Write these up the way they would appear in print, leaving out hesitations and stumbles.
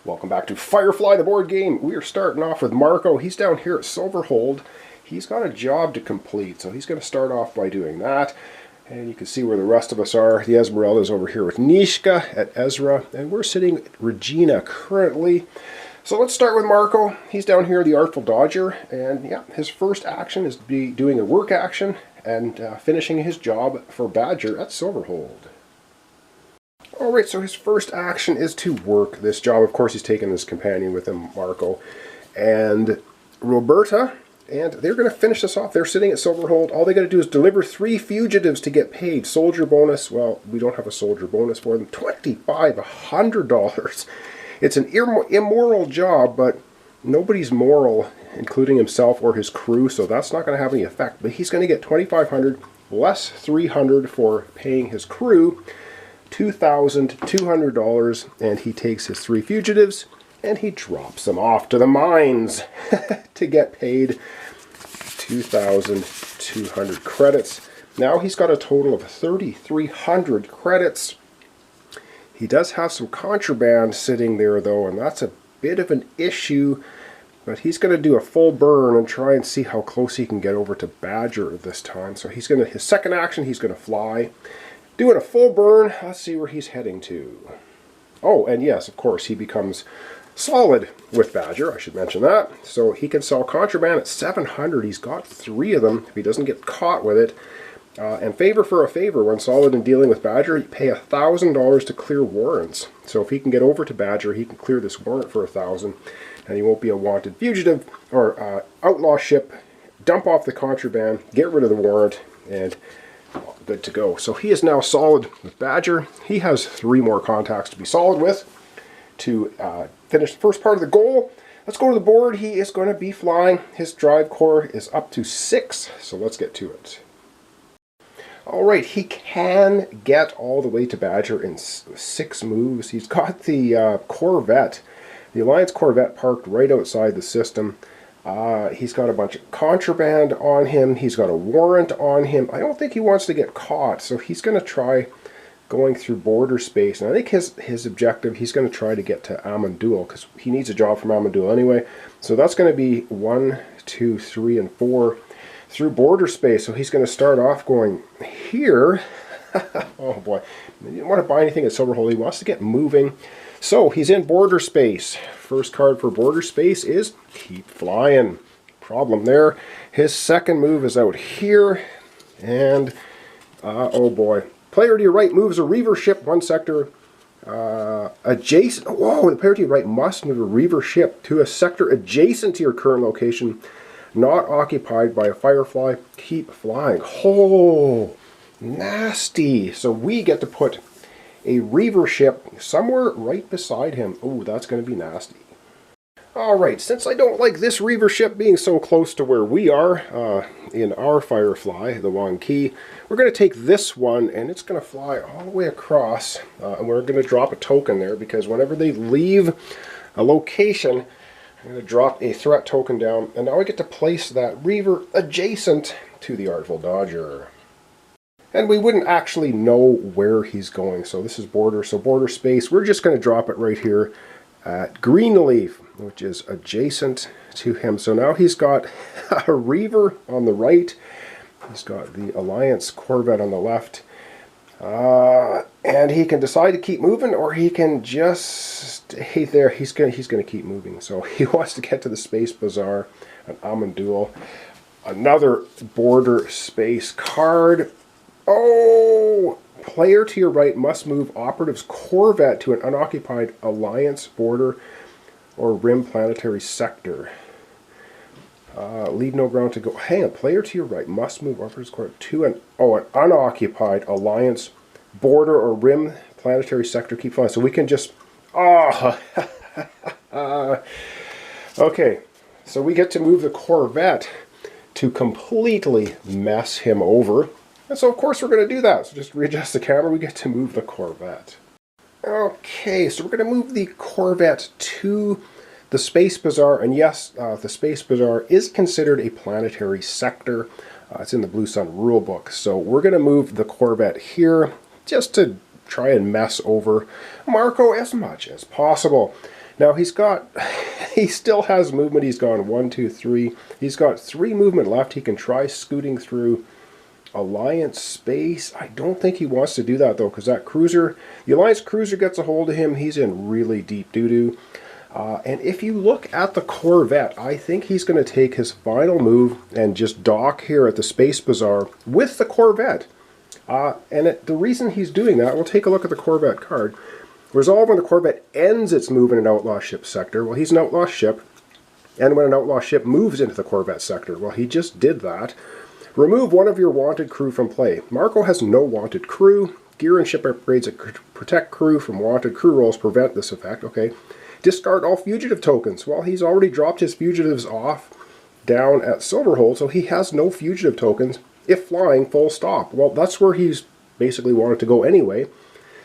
Welcome back to Firefly, the board game. We are starting off with Marco. He's down here at Silverhold. He's got a job to complete, so he's going to start off by doing that. And you can see where the rest of us are. The Esmeralda's over here with Nishka at Ezra, and we're sitting at Regina currently. So let's start with Marco. He's down here, the Artful Dodger, and yeah, his first action is to be doing a work action and finishing his job for Badger at Silverhold. Alright, so his first action is to work this job. Of course, he's taking his companion with him, Marco, and Roberta, and they're going to finish this off. They're sitting at Silverhold. All they got to do is deliver 3 fugitives to get paid. Soldier bonus, well, we don't have a soldier bonus for them. $2,500. It's an immoral job, but nobody's moral, including himself or his crew, so that's not going to have any effect. But he's going to get $2,500 less $300 for paying his crew. $2,200, and he takes his 3 fugitives and he drops them off to the mines to get paid 2,200 credits. Now he's got a total of 3,300 credits. He does have some contraband sitting there though, and that's a bit of an issue, but he's going to do a full burn and try and see how close he can get over to Badger this time. So he's going to, his second action, he's going to fly. Doing a full burn, let's see where he's heading to. Oh, and yes, of course, he becomes solid with Badger, I should mention that. So he can sell contraband at 700. He's got 3 of them if he doesn't get caught with it. And favor for a favor, when solid in dealing with Badger, you pay $1,000 to clear warrants. So if he can get over to Badger, he can clear this warrant for $1,000, and he won't be a wanted fugitive or outlaw ship. Dump off the contraband, get rid of the warrant, and good to go. So he is now solid with Badger. He has 3 more contacts to be solid with to finish the first part of the goal. Let's go to the board. He is going to be flying. His drive core is up to 6, so let's get to it. Alright, he can get all the way to Badger in 6 moves. He's got the Corvette, the Alliance Corvette, parked right outside the system. He's got a bunch of contraband on him. He's got a warrant on him. I don't think he wants to get caught, so he's going to try going through border space. And I think his objective, he's going to try to get to Amandul, because he needs a job from Amandul anyway. So that's going to be 1, 2, 3, and 4 through border space. So he's going to start off going here. Oh boy, he didn't want to buy anything at Silverhold. He wants to get moving. So he's in border space. First card for border space is keep flying. Problem there. His second move is out here. And, oh boy. Player to your right moves a reaver ship 1 sector adjacent. Whoa, the player to your right must move a reaver ship to a sector adjacent to your current location, not occupied by a Firefly. Keep flying. Oh, nasty. So we get to put a reaver ship somewhere right beside him. Oh, that's going to be nasty. Alright, since I don't like this reaver ship being so close to where we are in our Firefly, the Wong Key, we're going to take this one and it's going to fly all the way across, and we're going to drop a token there, because whenever they leave a location, I'm going to drop a threat token down, and now I get to place that reaver adjacent to the Artful Dodger. And we wouldn't actually know where he's going, so this is border, so border space. We're just going to drop it right here at Greenleaf, which is adjacent to him. So now he's got a reaver on the right, he's got the Alliance Corvette on the left, and he can decide to keep moving, or he can just stay there. He's going to keep moving. So he wants to get to the Space Bazaar at Amandul. Another border space card. Oh! Player to your right must move Operative's Corvette to an unoccupied Alliance border or rim planetary sector. Leave no ground to go. Hang on. Player to your right must move Operative's Corvette to an unoccupied Alliance border or rim planetary sector. Keep flying. So we can just... Oh! Okay. So we get to move the Corvette to completely mess him over. And so, of course, we're going to do that. So just readjust the camera. We get to move the Corvette. Okay, so we're going to move the Corvette to the Space Bazaar. And yes, the Space Bazaar is considered a planetary sector. It's in the Blue Sun rulebook. So we're going to move the Corvette here just to try and mess over Marco as much as possible. Now he's got, he still has movement. He's gone 1, 2, 3. He's got 3 movement left. He can try scooting through Alliance space. I don't think he wants to do that though, because that cruiser, the Alliance cruiser gets a hold of him. He's in really deep doo-doo. And if you look at the Corvette, I think he's going to take his final move and just dock here at the Space Bazaar with the Corvette. The reason he's doing that, we'll take a look at the Corvette card. Resolve when the Corvette ends its move in an outlaw ship sector. Well, he's an outlaw ship. And when an outlaw ship moves into the Corvette sector, well, he just did that. Remove one of your wanted crew from play. Marco has no wanted crew. Gear and ship upgrades that protect crew from wanted crew rolls prevent this effect. Okay. Discard all fugitive tokens. Well, he's already dropped his fugitives off down at Silverhold, so he has no fugitive tokens if flying full stop. Well, that's where he's basically wanted to go anyway.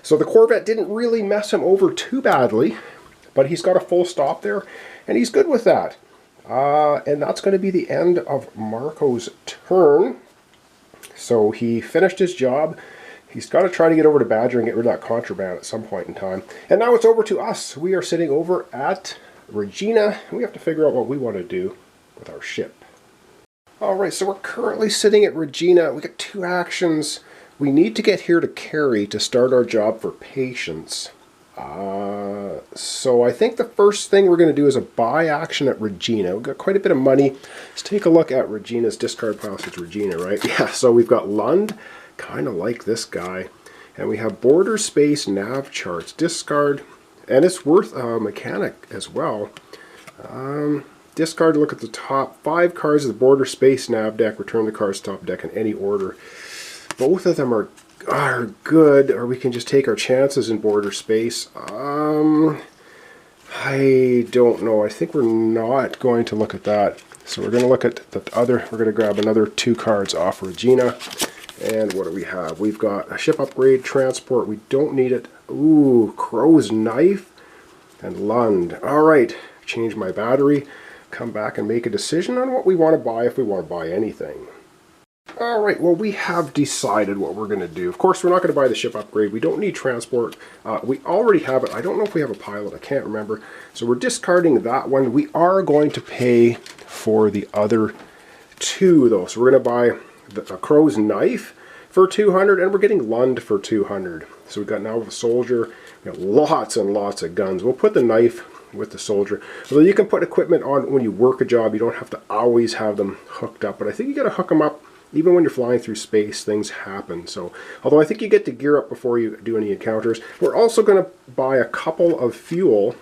So the Corvette didn't really mess him over too badly, but he's got a full stop there, and he's good with that. And that's going to be the end of Marco's turn. So he finished his job. He's got to try to get over to Badger and get rid of that contraband at some point in time. And now it's over to us. We are sitting over at Regina. We have to figure out what we want to do with our ship. Alright, so we're currently sitting at Regina. We got 2 actions. We need to get here to Carey to start our job for Patience. So I think the first thing we're going to do is a buy action at Regina. We've got quite a bit of money. Let's take a look at Regina's discard pile. So it's Regina, right? Yeah, so we've got Lund. Kind of like this guy. And we have border space nav charts. Discard. And it's worth a mechanic as well. Discard, look at the top 5 cards of the border space nav deck. Return the cards top deck in any order. Both of them are good, or we can just take our chances in border space. I don't know. I think we're not going to look at that. So we're going to look at the other. We're going to grab another 2 cards off Regina. And what do we have? We've got a ship upgrade, transport. We don't need it. Ooh, Crow's Knife and Lund. Alright, change my battery. Come back and make a decision on what we want to buy, if we want to buy anything. Alright, well, we have decided what we're going to do. Of course, we're not going to buy the ship upgrade. We don't need transport. We already have it. I don't know if we have a pilot. I can't remember. So we're discarding that one. We are going to pay for the other 2, though. So we're going to buy a Crow's Knife for 200, and we're getting Lund for 200. So we've got now a soldier. We got lots and lots of guns. We'll put the knife with the soldier. So you can put equipment on when you work a job. You don't have to always have them hooked up, but I think you got to hook them up. Even when you're flying through space, things happen. So, although I think you get to gear up before you do any encounters. We're also going to buy a couple of fuel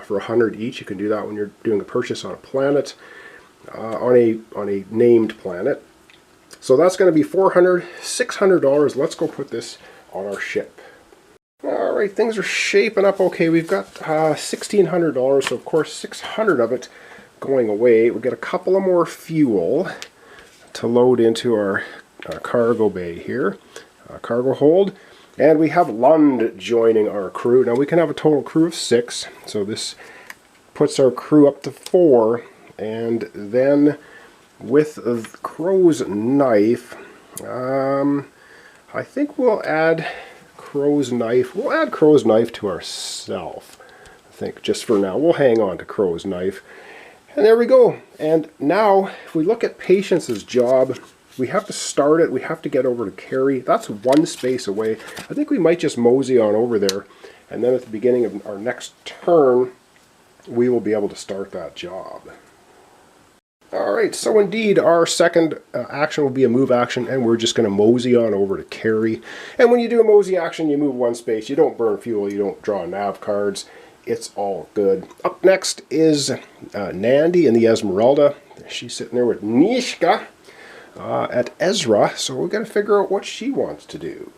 for 100 each. You can do that when you're doing a purchase on a planet, on a named planet. So that's going to be $400, $600. Let's go put this on our ship. Alright, things are shaping up okay. We've got $1,600, so of course 600 of it going away. We've got a couple of more fuel to load into our cargo bay here, cargo hold. And we have Lund joining our crew. Now we can have a total crew of 6, so this puts our crew up to 4. And then with Crow's Knife, I think we'll add Crow's Knife. We'll add Crow's Knife to ourselves. I think just for now. We'll hang on to Crow's Knife. And there we go. And now, if we look at Patience's job, we have to start it. We have to get over to Carey. That's 1 space away. I think we might just mosey on over there. And then at the beginning of our next turn, we will be able to start that job. Alright, so indeed, our second action will be a move action, and we're just going to mosey on over to Carey. And when you do a mosey action, you move 1 space. You don't burn fuel. You don't draw nav cards. It's all good. Up next is Nandy in the Esmeralda. She's sitting there with Nishka at Ezra, so we've got to figure out what she wants to do.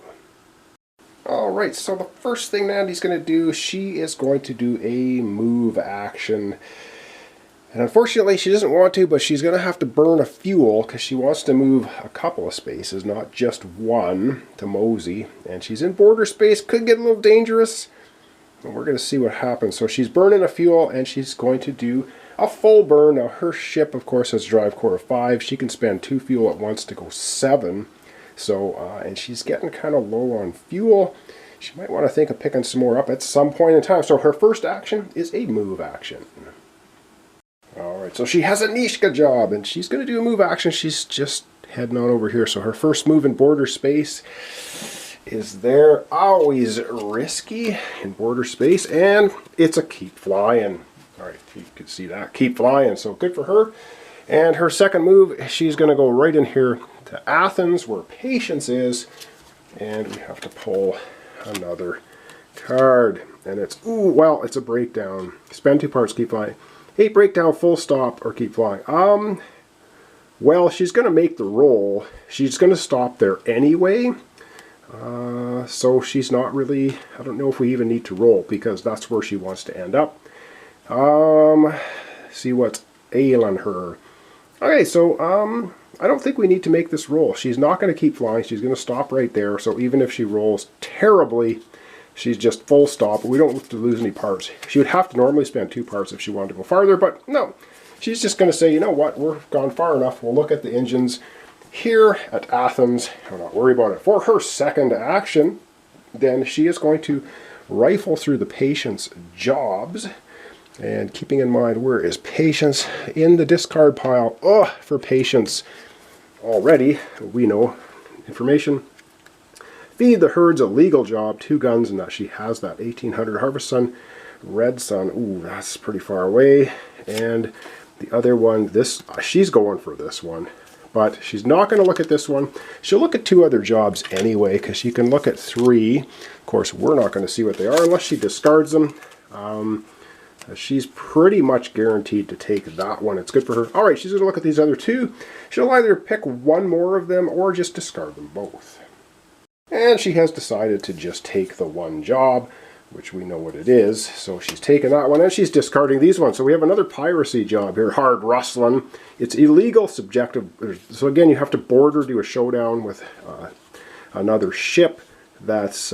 Alright, so the first thing Nandy's going to do, she is going to do a move action. And unfortunately, she doesn't want to, but she's going to have to burn a fuel because she wants to move a couple of spaces, not just 1 to mosey. And she's in border space, could get a little dangerous. And we're going to see what happens. So she's burning a fuel, and she's going to do a full burn. Now, her ship, of course, has a drive core of 5. She can spend 2 fuel at once to go 7. So, and she's getting kind of low on fuel. she might want to think of picking some more up at some point in time. So her first action is a move action. Alright, so she has a Nishka job, and she's going to do a move action. She's just heading on over here. So her first move in border space is there. Always risky in border space, and it's a keep flying. Alright, you can see that. Keep flying, so good for her. And her second move, she's going to go right in here to Athens, where patience is, and we have to pull another card. And it's, ooh, well, it's a breakdown. Spend 2 parts, keep flying. 8 breakdown, full stop, or keep flying. Well, she's going to make the roll. She's going to stop there anyway. So she's not really, I don't know if we even need to roll, because that's where she wants to end up. See what's ailing her. Okay, so I don't think we need to make this roll. She's not going to keep flying. She's going to stop right there. So even if she rolls terribly, she's just full stop. We don't have to lose any parts. She would have to normally spend 2 parts if she wanted to go farther, but no. She's just going to say, you know what, we've gone far enough. We'll look at the engines here at Athens. I'll not worry about it. For her second action, then she is going to rifle through the patient's jobs. And keeping in mind, where is patience? In the discard pile. Oh, for patience. Already, we know information. Feed the herds a legal job, 2 guns, and that she has that 1800 Harvest Sun, Red Sun. Ooh, that's pretty far away. And the other one, this, she's going for this one. But she's not going to look at this one. She'll look at 2 other jobs anyway, because she can look at 3. Of course, we're not going to see what they are unless she discards them. She's pretty much guaranteed to take that one. It's good for her. Alright, she's going to look at these other 2. She'll either pick one more of them or just discard them both. And she has decided to just take the one job, which we know what it is. So she's taking that one and she's discarding these ones. So we have another piracy job here, hard rustling. It's illegal, subjective. So again, you have to border, do a showdown with another ship that's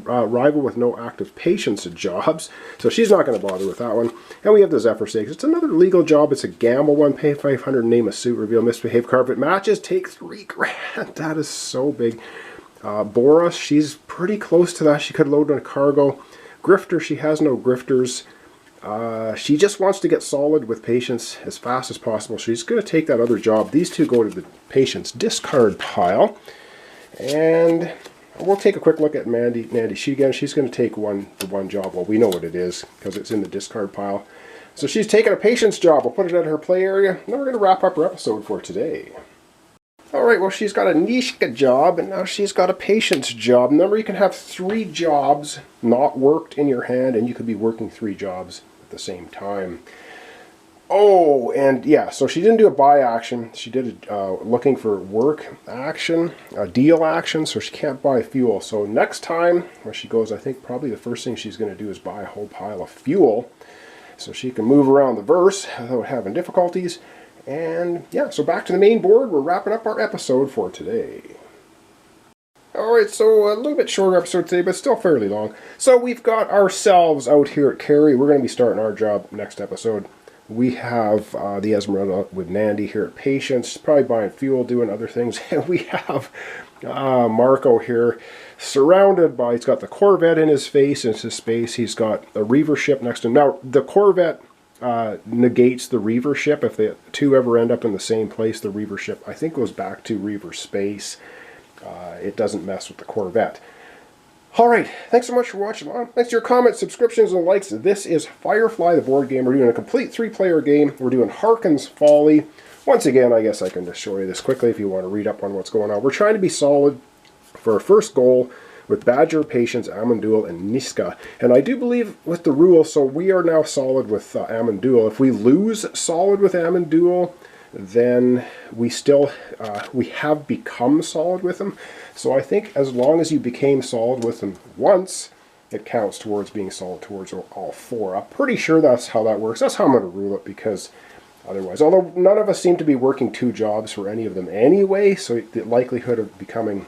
rival with no active patience jobs. So she's not going to bother with that one. And we have the Zephyr Stakes. It's another legal job. It's a gamble one. Pay 500, name a suit, reveal misbehave card. If it matches, take 3 grand. That is so big. Boris, she's pretty close to that. She could load on a cargo. Grifter, she has no grifters. She just wants to get solid with patience as fast as possible. She's going to take that other job. These 2 go to the patience discard pile. And we'll take a quick look at Mandy. She's going to take the one job. Well, we know what it is because it's in the discard pile. So she's taking a patience job. We'll put it at her play area. And then we're going to wrap up our episode for today. Alright, well, she's got a Nishka job, and now she's got a patience job. Remember, you can have 3 jobs not worked in your hand, and you could be working 3 jobs at the same time. Oh, and yeah, so she didn't do a buy action. She did looking for work action, a deal action, so she can't buy fuel. So next time where she goes, I think probably the first thing she's going to do is buy a whole pile of fuel so she can move around the verse without having difficulties. And yeah, so back to the main board. We're wrapping up our episode for today. Alright, so a little bit shorter episode today, but still fairly long. So we've got ourselves out here at Kerry. We're going to be starting our job next episode. We have the Esmeralda with Nandy here at Patience, probably buying fuel, doing other things. And we have Marco here, surrounded by, he's got the Corvette in his face, in his space. He's got a Reaver ship next to him. Now, the Corvette negates the Reaver ship. If the 2 ever end up in the same place, the Reaver ship, I think, goes back to Reaver space. It doesn't mess with the Corvette. Alright, thanks so much for watching along. Thanks to your comments, subscriptions, and likes. This is Firefly, the board game. We're doing a complete 3-player game. We're doing Harkin's Folly. Once again, I guess I can just show you this quickly if you want to read up on what's going on. We're trying to be solid for our first goal with Badger, Patience, Amandul, and Niska. And I do believe with the rule, so we are now solid with Amandul. If we lose solid with Amandul, then we still, we have become solid with him. So I think as long as you became solid with him once, it counts towards being solid towards all 4. I'm pretty sure that's how that works. That's how I'm going to rule it, because otherwise, although none of us seem to be working 2 jobs for any of them anyway, so the likelihood of becoming,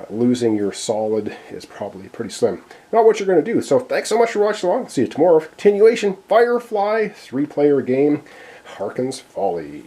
losing your solid is probably pretty slim. Not what you're going to do. So thanks so much for watching along. See you tomorrow. Continuation, Firefly, 3-player game, Harkin's Folly.